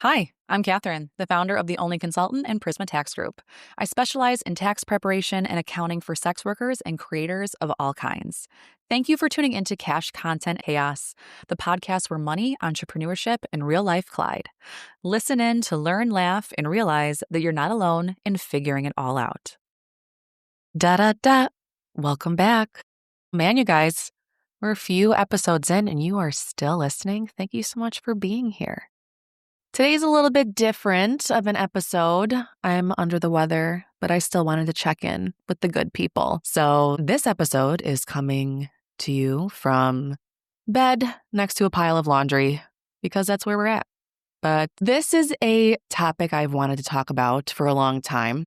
Hi, I'm Katherine, the founder of The Only Consultant and Prisma Tax Group. I specialize in tax preparation and accounting for sex workers and creators of all kinds. Thank you for tuning into Cash Content Chaos, the podcast where money, entrepreneurship, and real life collide. Listen in to learn, laugh, and realize that you're not alone in figuring it all out. Da da da. Welcome back. Man, you guys, we're a few episodes in and you are still listening. Thank you so much for being here. Today's a little bit different of an episode. I'm under the weather, but I still wanted to check in with the good people. So this episode is coming to you from bed next to a pile of laundry because that's where we're at. But this is a topic I've wanted to talk about for a long time.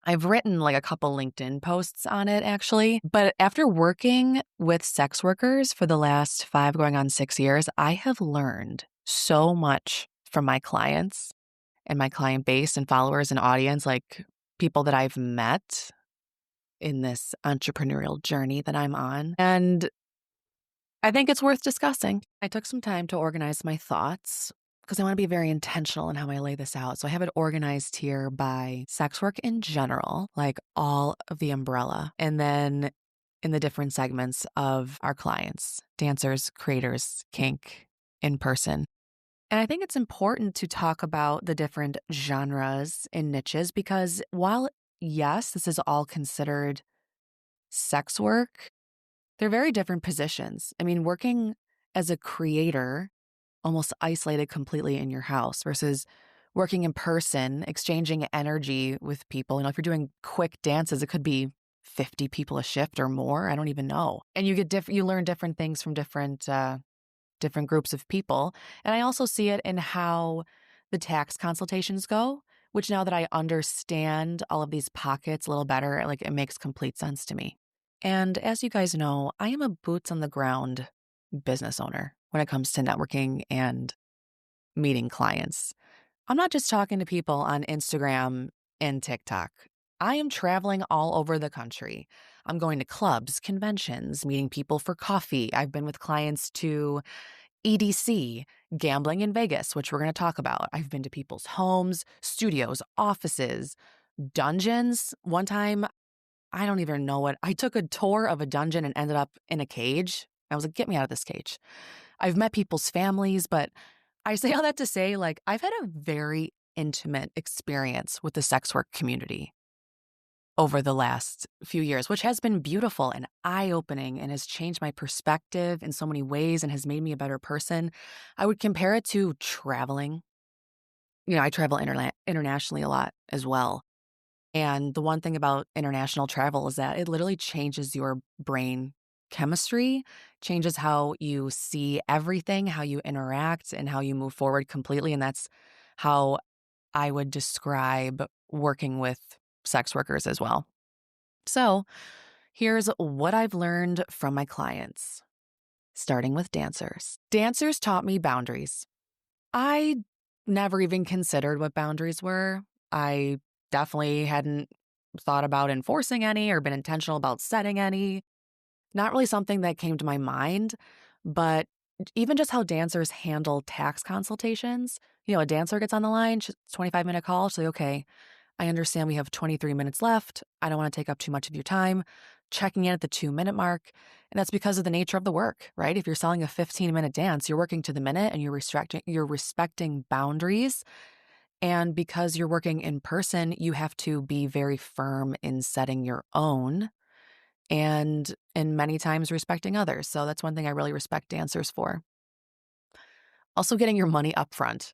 I've written like a couple LinkedIn posts on it actually, but after working with sex workers for the last 5 going on 6 years, I have learned so much from my clients and my client base and followers and audience, like people that I've met in this entrepreneurial journey that I'm on. And I think it's worth discussing. I took some time to organize my thoughts because I want to be very intentional in how I lay this out. So I have it organized here by sex work in general, like all of the umbrella, and then in the different segments of our clients, dancers, creators, kink, in person. And I think it's important to talk about the different genres and niches because while, yes, this is all considered sex work, they're very different positions. I mean, working as a creator, almost isolated completely in your house versus working in person, exchanging energy with people. If you're doing quick dances, it could be 50 people a shift or more. I don't even know. And you learn different things from different groups of people. And I also see it in how the tax consultations go, which now that I understand all of these pockets a little better, like it makes complete sense to me. And as you guys know, I am a boots on the ground business owner when it comes to networking and meeting clients. I'm not just talking to people on Instagram and TikTok. I am traveling all over the country. I'm going to clubs, conventions, meeting people for coffee. I've been with clients to EDC, gambling in Vegas, which we're going to talk about. I've been to people's homes, studios, offices, dungeons. One time, I don't even know I took a tour of a dungeon and ended up in a cage. I was like, get me out of this cage. I've met people's families, but I say all that to say, like, I've had a very intimate experience with the sex work community over the last few years, which has been beautiful and eye-opening and has changed my perspective in so many ways and has made me a better person. I would compare it to traveling. I travel internationally a lot as well. And the one thing about international travel is that it literally changes your brain chemistry, changes how you see everything, how you interact, and how you move forward completely. And that's how I would describe working with sex workers as well. So here's what I've learned from my clients, starting with dancers. Dancers taught me boundaries. I never even considered what boundaries were. I definitely hadn't thought about enforcing any or been intentional about setting any. Not really something that came to my mind, but even just how dancers handle tax consultations. A dancer gets on the line, 25-minute call. She's like, okay, I understand we have 23 minutes left. I don't want to take up too much of your time. Checking in at the 2-minute mark. And that's because of the nature of the work, right? If you're selling a 15-minute dance, you're working to the minute and you're respecting boundaries. And because you're working in person, you have to be very firm in setting your own and many times respecting others. So that's one thing I really respect dancers for. Also getting your money up front.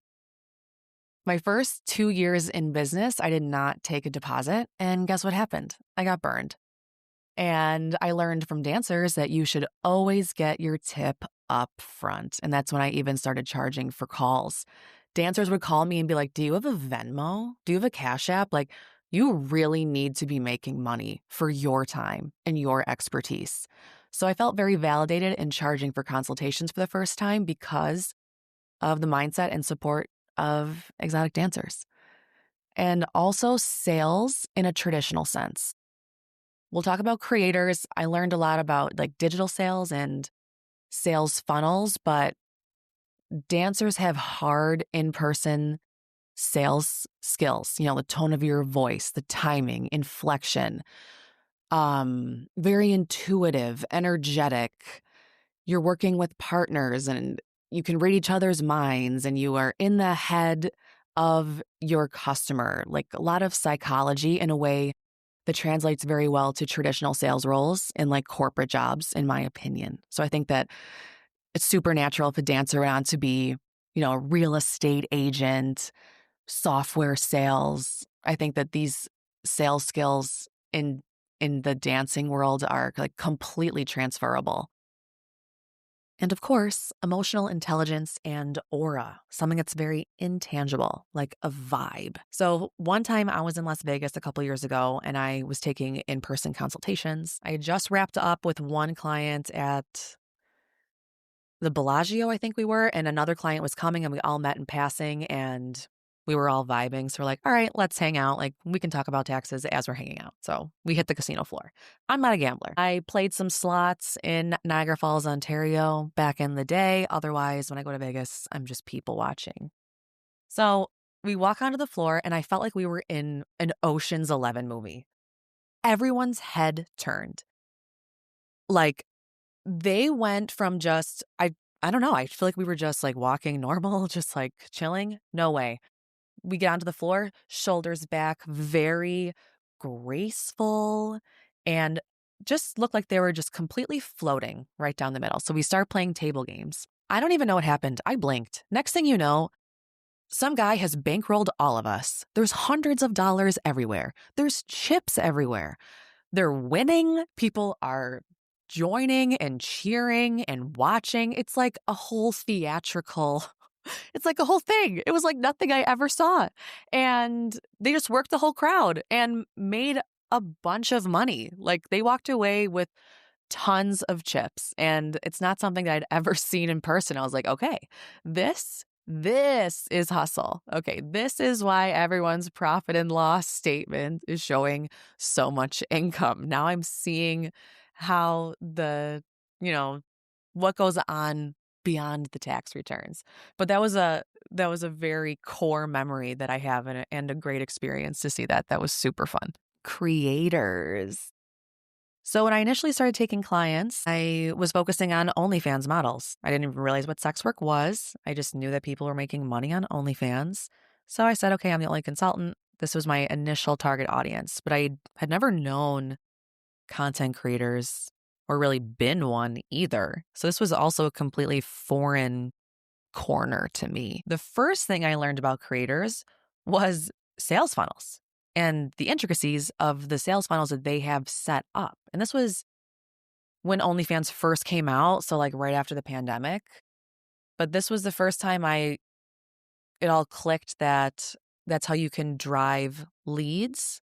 My first 2 years in business, I did not take a deposit. And guess what happened? I got burned. And I learned from dancers that you should always get your tip up front. And that's when I even started charging for calls. Dancers would call me and be like, do you have a Venmo? Do you have a Cash App? Like, you really need to be making money for your time and your expertise. So I felt very validated in charging for consultations for the first time because of the mindset and support of exotic dancers. And also sales in a traditional sense. We'll talk about creators. I learned a lot about like digital sales and sales funnels, but dancers have hard in-person sales skills, the tone of your voice, the timing, inflection, very intuitive, energetic. You're working with partners and you can read each other's minds and you are in the head of your customer, like a lot of psychology in a way that translates very well to traditional sales roles in like corporate jobs, in my opinion. So I think that it's super natural to dance around to be, a real estate agent, software sales. I think that these sales skills in the dancing world are like completely transferable. And of course, emotional intelligence and aura, something that's very intangible, like a vibe. So one time I was in Las Vegas a couple years ago and I was taking in-person consultations. I had just wrapped up with one client at the Bellagio, I think we were, and another client was coming and we all met in passing and we were all vibing. So we're like, all right, let's hang out. Like we can talk about taxes as we're hanging out. So we hit the casino floor. I'm not a gambler. I played some slots in Niagara Falls, Ontario back in the day. Otherwise, when I go to Vegas, I'm just people watching. So we walk onto the floor and I felt like we were in an Ocean's 11 movie. Everyone's head turned. Like they went from just, I don't know, I feel like we were just like walking normal, just like chilling. No way. We get onto the floor, shoulders back, very graceful, and just looked like they were just completely floating right down the middle. So we start playing table games. I don't even know what happened. I blinked. Next thing you know, some guy has bankrolled all of us. There's hundreds of dollars everywhere. There's chips everywhere. They're winning. People are joining and cheering and watching. It's like a whole theatrical, it's like a whole thing. It was like nothing I ever saw. And they just worked the whole crowd and made a bunch of money. Like they walked away with tons of chips. And it's not something that I'd ever seen in person. I was like, okay, this is hustle. Okay, this is why everyone's profit and loss statement is showing so much income. Now I'm seeing how what goes on beyond the tax returns. But that was a very core memory that I have and a great experience to see that. That was super fun. Creators. So when I initially started taking clients, I was focusing on OnlyFans models. I didn't even realize what sex work was. I just knew that people were making money on OnlyFans. So I said, okay, I'm the only consultant. This was my initial target audience, but I had never known content creators or really been one either. So this was also a completely foreign corner to me. The first thing I learned about creators was sales funnels and the intricacies of the sales funnels that they have set up. And this was when OnlyFans first came out, so like right after the pandemic. But this was the first time it all clicked that that's how you can drive leads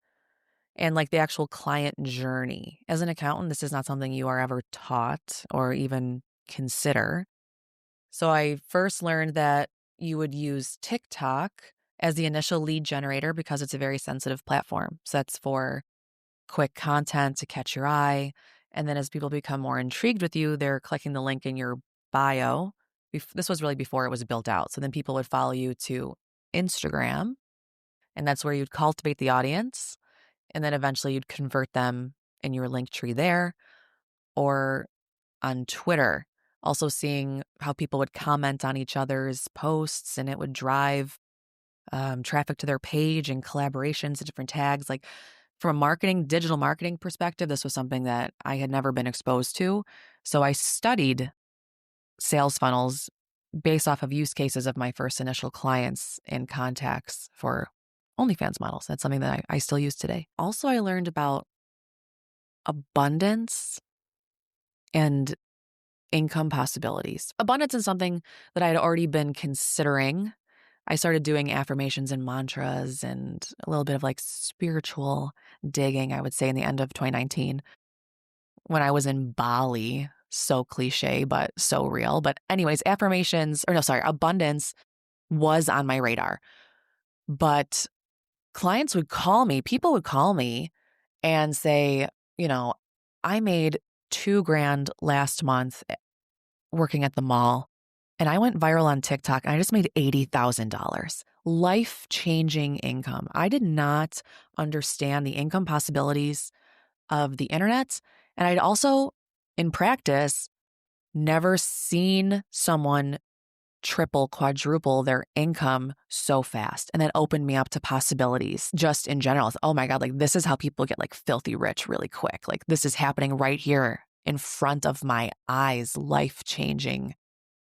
and like the actual client journey. As an accountant, this is not something you are ever taught or even consider. So I first learned that you would use TikTok as the initial lead generator because it's a very sensitive platform. So that's for quick content to catch your eye. And then as people become more intrigued with you, they're clicking the link in your bio. This was really before it was built out. So then people would follow you to Instagram, and that's where you'd cultivate the audience. And then eventually you'd convert them in your link tree there or on Twitter. Also seeing how people would comment on each other's posts and it would drive traffic to their page and collaborations to different tags. Like from a digital marketing perspective, this was something that I had never been exposed to. So I studied sales funnels based off of use cases of my first initial clients and contacts for OnlyFans models. That's something that I still use today. Also, I learned about abundance and income possibilities. Abundance is something that I had already been considering. I started doing affirmations and mantras and a little bit of like spiritual digging, I would say, in the end of 2019 when I was in Bali. So cliche, but so real. But anyways, abundance was on my radar. But clients would call me, people would call me and say, I made $2,000 last month working at the mall. And I went viral on TikTok and I just made $80,000. Life-changing income. I did not understand the income possibilities of the internet. And I'd also, in practice, never seen someone triple, quadruple their income so fast. And that opened me up to possibilities just in general. Oh my God, like this is how people get like filthy rich really quick. Like this is happening right here in front of my eyes, life-changing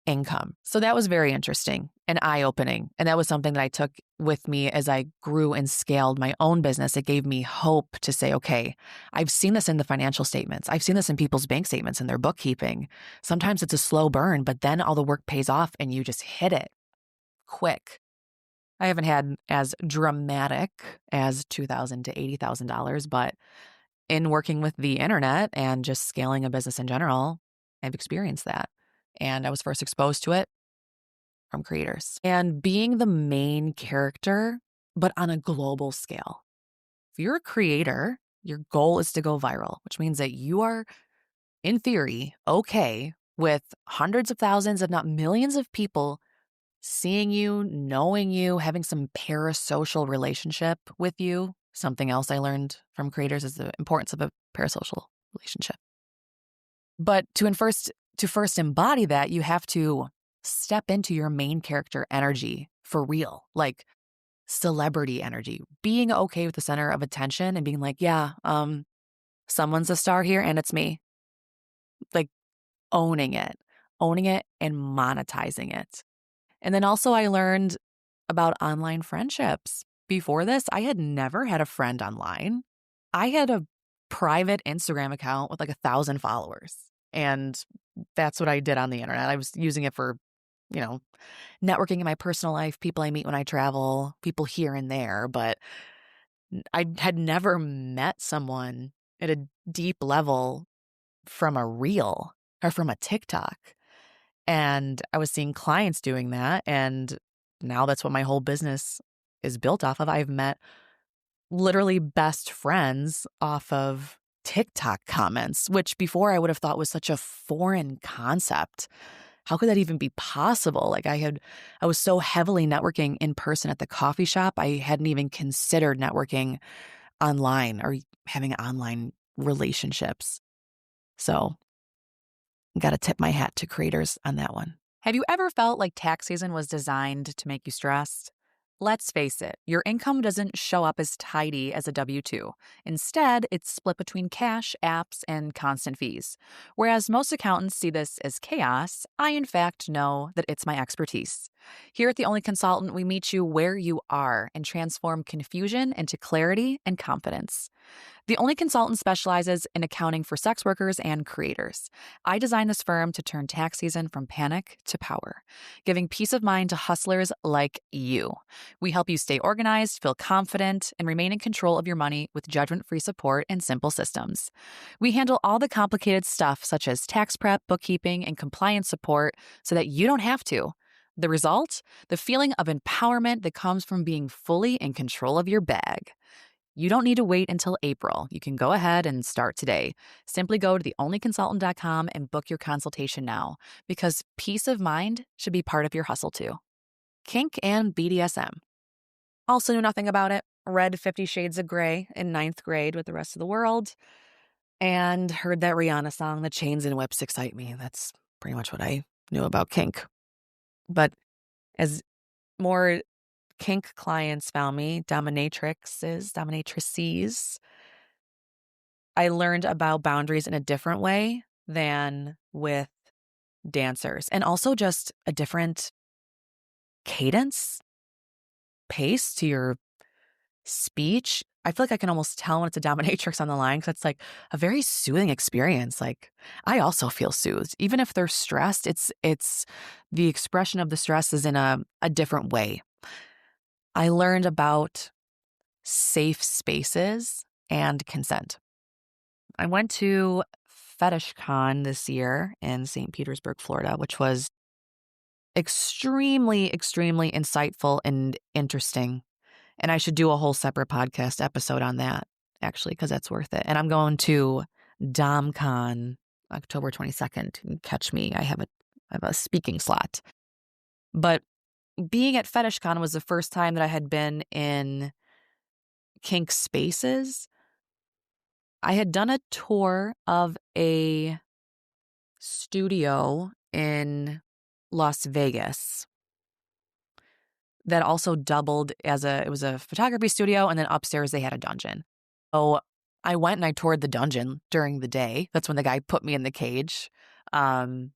income. So that was very interesting and eye-opening. And that was something that I took with me as I grew and scaled my own business. It gave me hope to say, okay, I've seen this in the financial statements. I've seen this in people's bank statements and their bookkeeping. Sometimes it's a slow burn, but then all the work pays off and you just hit it quick. I haven't had as dramatic as $2,000 to $80,000, but in working with the internet and just scaling a business in general, I've experienced that. And I was first exposed to it from creators. And being the main character, but on a global scale. If you're a creator, your goal is to go viral, which means that you are, in theory, okay with hundreds of thousands, if not millions of people seeing you, knowing you, having some parasocial relationship with you. Something else I learned from creators is the importance of a parasocial relationship. But to first embody that, you have to step into your main character energy for real, like celebrity energy, being okay with the center of attention and being like, yeah, someone's a star here and it's me. Like owning it and monetizing it. And then also I learned about online friendships. Before this, I had never had a friend online. I had a private Instagram account with like 1,000 followers. And that's what I did on the internet. I was using it for, networking in my personal life, people I meet when I travel, people here and there. But I had never met someone at a deep level from a reel or from a TikTok. And I was seeing clients doing that. And now that's what my whole business is built off of. I've met literally best friends off of TikTok comments, which before I would have thought was such a foreign concept. How could that even be possible? Like I was so heavily networking in person at the coffee shop. I hadn't even considered networking online or having online relationships. So got to tip my hat to creators on that one. Have you ever felt like tax season was designed to make you stressed? Let's face it, your income doesn't show up as tidy as a W-2. Instead, it's split between cash, apps, and constant fees. Whereas most accountants see this as chaos, I in fact know that it's my expertise. Here at The Only Consultant, we meet you where you are and transform confusion into clarity and confidence. The Only Consultant specializes in accounting for sex workers and creators. I designed this firm to turn tax season from panic to power, giving peace of mind to hustlers like you. We help you stay organized, feel confident, and remain in control of your money with judgment-free support and simple systems. We handle all the complicated stuff such as tax prep, bookkeeping, and compliance support so that you don't have to. The result? The feeling of empowerment that comes from being fully in control of your bag. You don't need to wait until April. You can go ahead and start today. Simply go to theonlyconsultant.com and book your consultation now, because peace of mind should be part of your hustle too. Kink and BDSM. Also knew nothing about it. Read 50 Shades of Grey in 9th grade with the rest of the world and heard that Rihanna song, The Chains and Whips Excite Me. That's pretty much what I knew about kink. But as more kink clients found me, dominatrixes, I learned about boundaries in a different way than with dancers, and also just a different cadence, pace to your speech. I feel like I can almost tell when it's a dominatrix on the line because it's like a very soothing experience. Like I also feel soothed. Even if they're stressed, it's the expression of the stress is in a different way. I learned about safe spaces and consent. I went to FetishCon this year in St. Petersburg, Florida, which was extremely, extremely insightful and interesting. And I should do a whole separate podcast episode on that, actually, because that's worth it. And I'm going to DomCon October 22nd. Catch me. I have I have a speaking slot. But being at FetishCon was the first time that I had been in kink spaces. I had done a tour of a studio in Las Vegas that also doubled as it was a photography studio, and then upstairs they had a dungeon. So I went and I toured the dungeon during the day. That's when the guy put me in the cage. So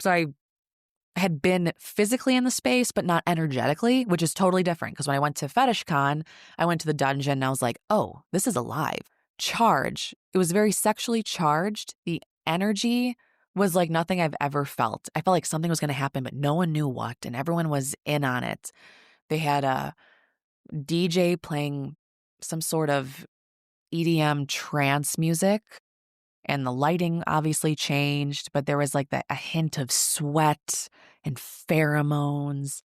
I had been physically in the space, but not energetically, which is totally different. Because when I went to FetishCon, I went to the dungeon and I was like, oh, this is alive. Charge. It was very sexually charged. The energy was like nothing I've ever felt. I felt like something was going to happen, but no one knew what, and everyone was in on it. They had a DJ playing some sort of EDM trance music, and the lighting obviously changed, but there was like a hint of sweat and pheromones,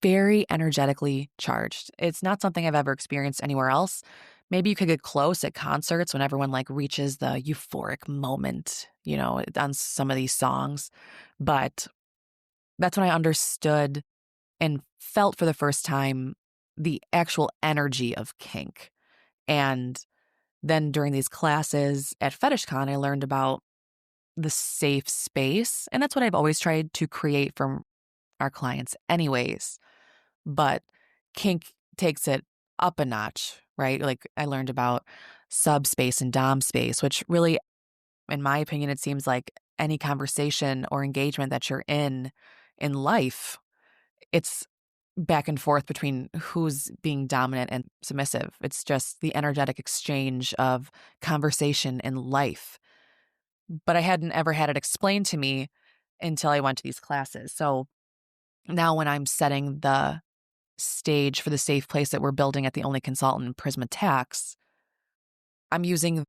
very energetically charged. It's not something I've ever experienced anywhere else. Maybe you could get close at concerts when everyone like reaches the euphoric moment, on some of these songs. But that's when I understood and felt for the first time the actual energy of kink. And then during these classes at FetishCon, I learned about the safe space. And that's what I've always tried to create for our clients anyways. But kink takes it up a notch, right? Like I learned about subspace and dom space, which really, in my opinion, it seems like any conversation or engagement that you're in life, it's back and forth between who's being dominant and submissive. It's just the energetic exchange of conversation in life. But I hadn't ever had it explained to me until I went to these classes. So now when I'm setting the stage for the safe place that we're building at the Only Consultant in Prisma Tax, I'm using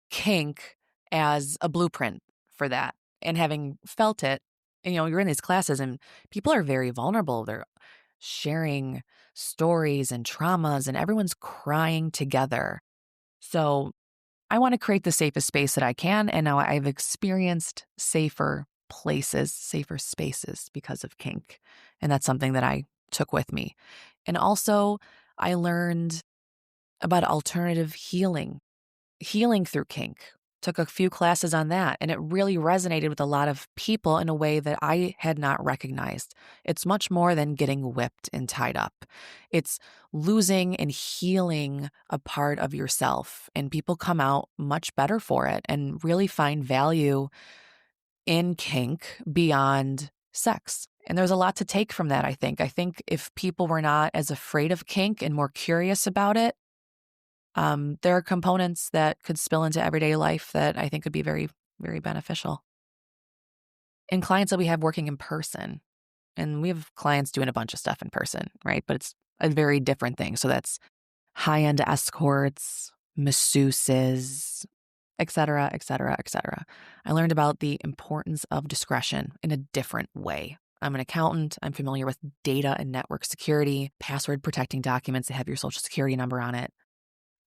kink as a blueprint for that. And having felt it, you're in these classes and people are very vulnerable. They're sharing stories and traumas, and everyone's crying together. So I want to create the safest space that I can. And now I've experienced safer places, safer spaces because of kink. And that's something that I took with me. And also, I learned about alternative healing through kink. Took a few classes on that, and it really resonated with a lot of people in a way that I had not recognized. It's much more than getting whipped and tied up. It's losing and healing a part of yourself, and people come out much better for it and really find value in kink beyond sex. And there's a lot to take from that, I think. I think if people were not as afraid of kink and more curious about it, there are components that could spill into everyday life that I think would be very, very beneficial. And clients that we have working in person, and we have clients doing a bunch of stuff in person, right? But it's a very different thing. So that's high-end escorts, masseuses, et cetera, et cetera, et cetera. I learned about the importance of discretion in a different way. I'm an accountant. I'm familiar with data and network security, password protecting documents that have your social security number on it.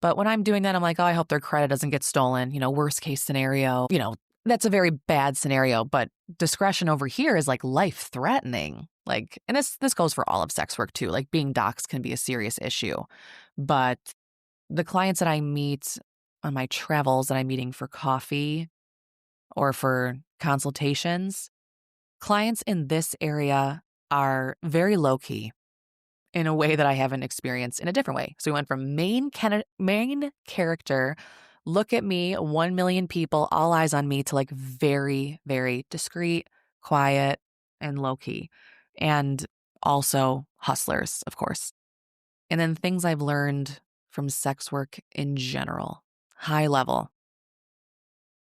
But when I'm doing that, I'm like, oh, I hope their credit doesn't get stolen. Worst case scenario, that's a very bad scenario. But discretion over here is like life threatening. And this goes for all of sex work too. Like being doxxed can be a serious issue. But the clients that I meet on my travels that I'm meeting for coffee or for consultations, clients in this area are very low key in a way that I haven't experienced in a different way. So we went from main character, look at me, 1 million people, all eyes on me, to like very, very discreet, quiet, and low key. And also hustlers, of course. And then things I've learned from sex work in general, high level.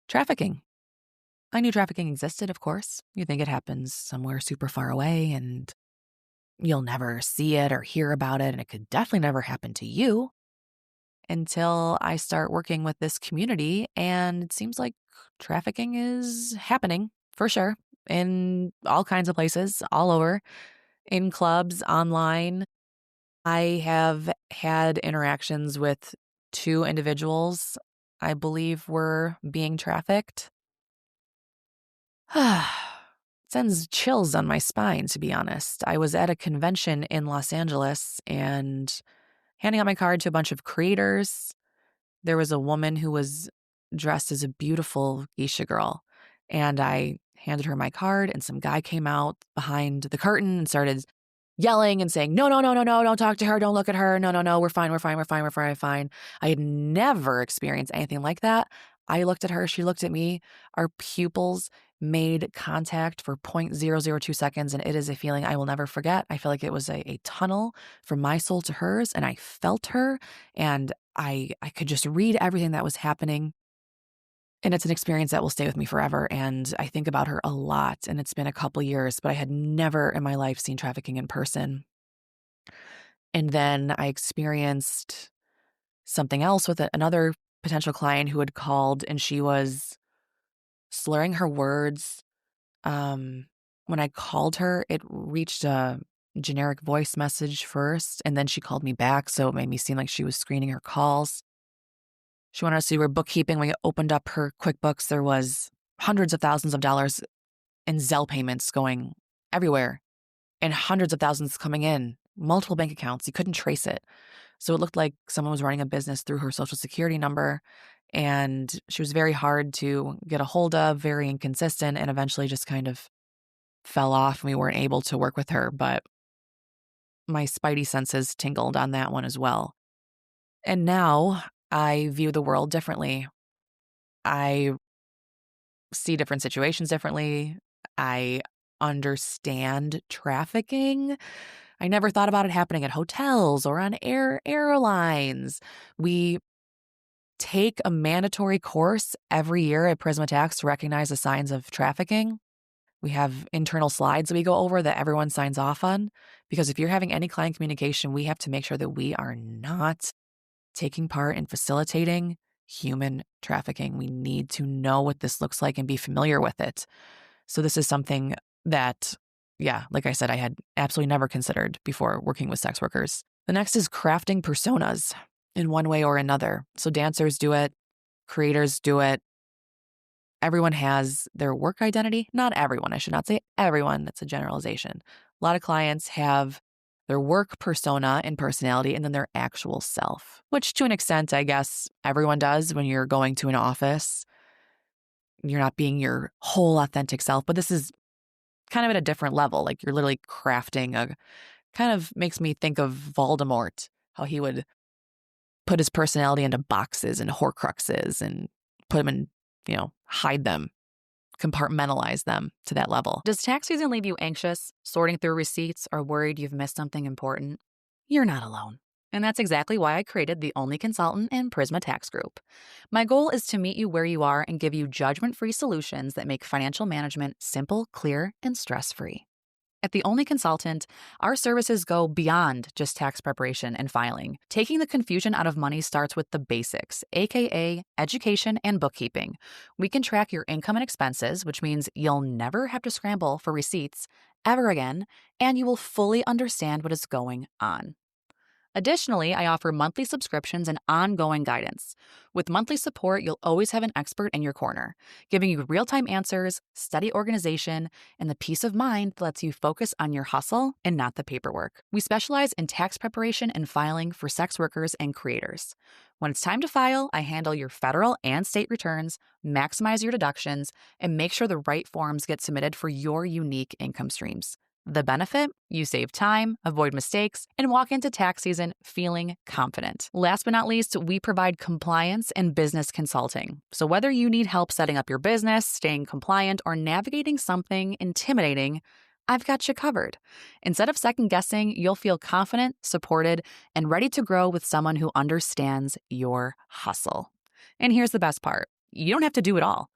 Trafficking. I knew trafficking existed, of course. You think it happens somewhere super far away and you'll never see it or hear about it, and it could definitely never happen to you until I start working with this community, and it seems like trafficking is happening for sure in all kinds of places, all over, in clubs, online. I have had interactions with 2 individuals I believe were being trafficked. sends chills on my spine, to be honest. I was at a convention in Los Angeles and handing out my card to a bunch of creators. There was a woman who was dressed as a beautiful geisha girl, and I handed her my card, and some guy came out behind the curtain and started yelling and saying, no, no, no, no, no, don't talk to her, don't look at her, no, no, no, we're fine, we're fine, we're fine, we're fine, we're fine. I had never experienced anything like that. I looked at her, she looked at me, our pupils made contact for 0.002 seconds, and it is a feeling I will never forget. I feel like it was a tunnel from my soul to hers, and I felt her, and I could just read everything that was happening. And it's an experience that will stay with me forever. And I think about her a lot. And it's been a couple years, but I had never in my life seen trafficking in person. And then I experienced something else with another potential client who had called, and she was slurring her words. When I called her, it reached a generic voice message first, and then she called me back. So it made me seem like she was screening her calls. She wanted us to do her bookkeeping. When we opened up her QuickBooks, there was hundreds of thousands of dollars in Zelle payments going everywhere and hundreds of thousands coming in, multiple bank accounts. You couldn't trace it. So it looked like someone was running a business through her social security number, and she was very hard to get a hold of, very inconsistent, and eventually just kind of fell off, and we weren't able to work with her. But my spidey senses tingled on that one as well. And now I view the world differently. I see different situations differently. I understand trafficking. I never thought about it happening at hotels or on airlines. We take a mandatory course every year at Prisma Tax to recognize the signs of trafficking. We have internal slides that we go over that everyone signs off on, because if you're having any client communication, we have to make sure that we are not taking part in facilitating human trafficking. We need to know what this looks like and be familiar with it. So this is something that, like I said, I had absolutely never considered before working with sex workers. The next is crafting personas in one way or another. So dancers do it, creators do it. Everyone has their work identity. Not everyone. I should not say everyone. That's a generalization. A lot of clients have their work persona and personality, and then their actual self, which to an extent, I guess, everyone does when you're going to an office. You're not being your whole authentic self, but this is kind of at a different level. Like you're literally crafting kind of makes me think of Voldemort, how he would put his personality into boxes and horcruxes and put them in, hide them, compartmentalize them to that level. Does tax season leave you anxious, sorting through receipts, or worried you've missed something important? You're not alone. And that's exactly why I created the only consultant in Prisma Tax Group. My goal is to meet you where you are and give you judgment-free solutions that make financial management simple, clear, and stress-free. At The Only Consultant, our services go beyond just tax preparation and filing. Taking the confusion out of money starts with the basics, aka education and bookkeeping. We can track your income and expenses, which means you'll never have to scramble for receipts ever again, and you will fully understand what is going on. Additionally, I offer monthly subscriptions and ongoing guidance. With monthly support, you'll always have an expert in your corner, giving you real-time answers, steady organization, and the peace of mind that lets you focus on your hustle and not the paperwork. We specialize in tax preparation and filing for sex workers and creators. When it's time to file, I handle your federal and state returns, maximize your deductions, and make sure the right forms get submitted for your unique income streams. The benefit? You save time, avoid mistakes, and walk into tax season feeling confident. Last but not least, we provide compliance and business consulting. So whether you need help setting up your business, staying compliant, or navigating something intimidating, I've got you covered. Instead of second guessing, you'll feel confident, supported, and ready to grow with someone who understands your hustle. And here's the best part. You don't have to do it all.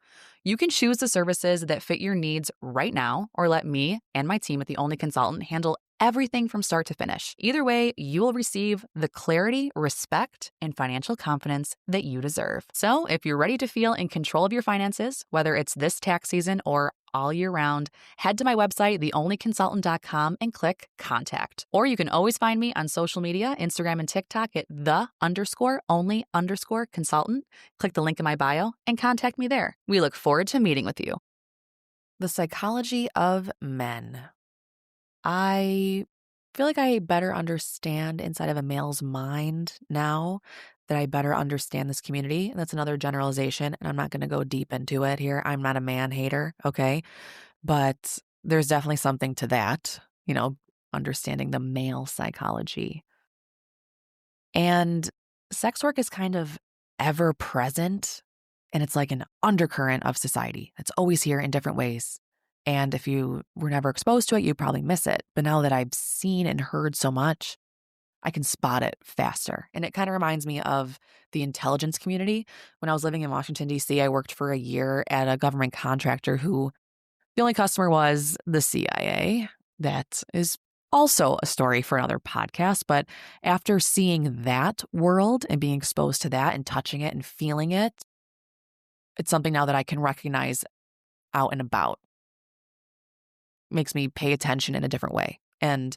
You can choose the services that fit your needs right now, or let me and my team at The Only Consultant handle everything from start to finish. Either way, you will receive the clarity, respect, and financial confidence that you deserve. So if you're ready to feel in control of your finances, whether it's this tax season or all year round, head to my website, theonlyconsultant.com, and click contact. Or you can always find me on social media, Instagram and TikTok at _only_consultant. Click the link in my bio and contact me there. We look forward to meeting with you. the psychology of men. I feel like I better understand inside of a male's mind now that I better understand this community. And that's another generalization, and I'm not going to go deep into it here. I'm not a man hater, okay? But there's definitely something to that, understanding the male psychology. And sex work is kind of ever present, and it's like an undercurrent of society that's always here in different ways. And if you were never exposed to it, you probably miss it. But now that I've seen and heard so much, I can spot it faster. And it kind of reminds me of the intelligence community. When I was living in Washington, D.C., I worked for a year at a government contractor who the only customer was the CIA. That is also a story for another podcast. But after seeing that world and being exposed to that and touching it and feeling it, it's something now that I can recognize out and about. Makes me pay attention in a different way. And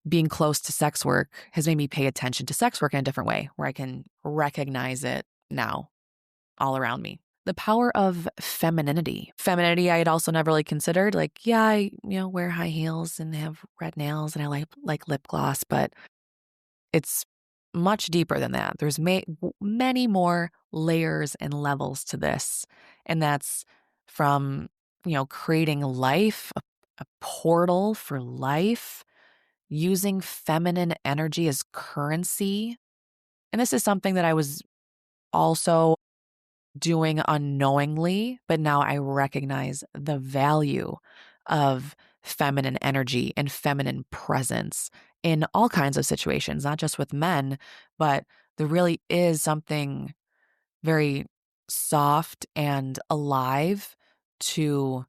being close to sex work has made me pay attention to sex work in a different way, where I can recognize it now all around me. The power of femininity. Femininity I had also never really considered. Like, yeah, I wear high heels and have red nails and I like lip gloss, but it's much deeper than that. There's many more layers and levels to this. And that's from, creating life, a portal for life, using feminine energy as currency. And this is something that I was also doing unknowingly, but now I recognize the value of feminine energy and feminine presence in all kinds of situations, not just with men, but there really is something very soft and alive to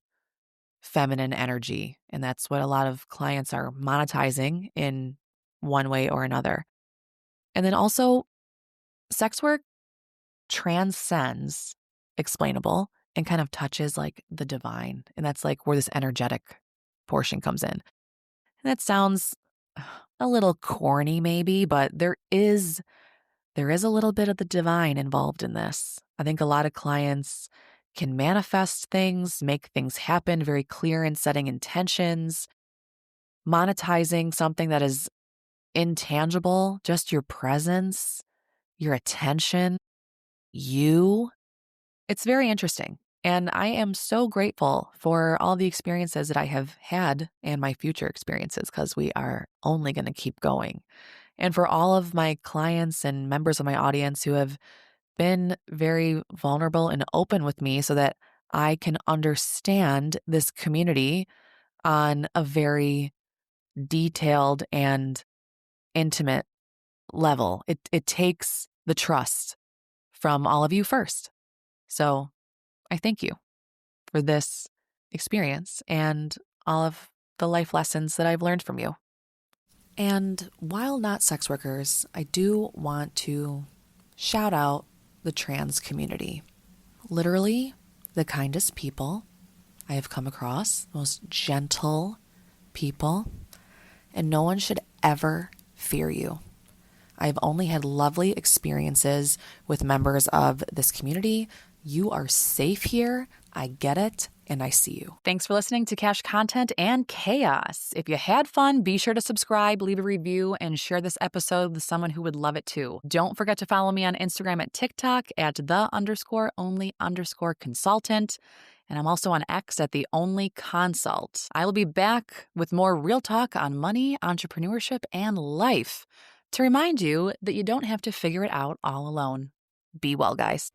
feminine energy. And that's what a lot of clients are monetizing in one way or another. And then also, sex work transcends explainable and kind of touches like the divine. And that's like where this energetic portion comes in. And that sounds a little corny maybe, but there is a little bit of the divine involved in this. I think a lot of clients can manifest things, make things happen, very clear in setting intentions, monetizing something that is intangible, just your presence, your attention, you. It's very interesting. And I am so grateful for all the experiences that I have had and my future experiences, because we are only going to keep going. And for all of my clients and members of my audience who have been very vulnerable and open with me so that I can understand this community on a very detailed and intimate level. It takes the trust from all of you first. So I thank you for this experience and all of the life lessons that I've learned from you. And while not sex workers, I do want to shout out the trans community. Literally the kindest people I have come across, most gentle people, and no one should ever fear you. I've only had lovely experiences with members of this community. You are safe here. I get it, and I see you. Thanks for listening to Cash Content and Chaos. If you had fun, be sure to subscribe, leave a review, and share this episode with someone who would love it too. Don't forget to follow me on Instagram at TikTok at _only_consultant. And I'm also on X at the Only Consult. I will be back with more real talk on money, entrepreneurship, and life to remind you that you don't have to figure it out all alone. Be well, guys.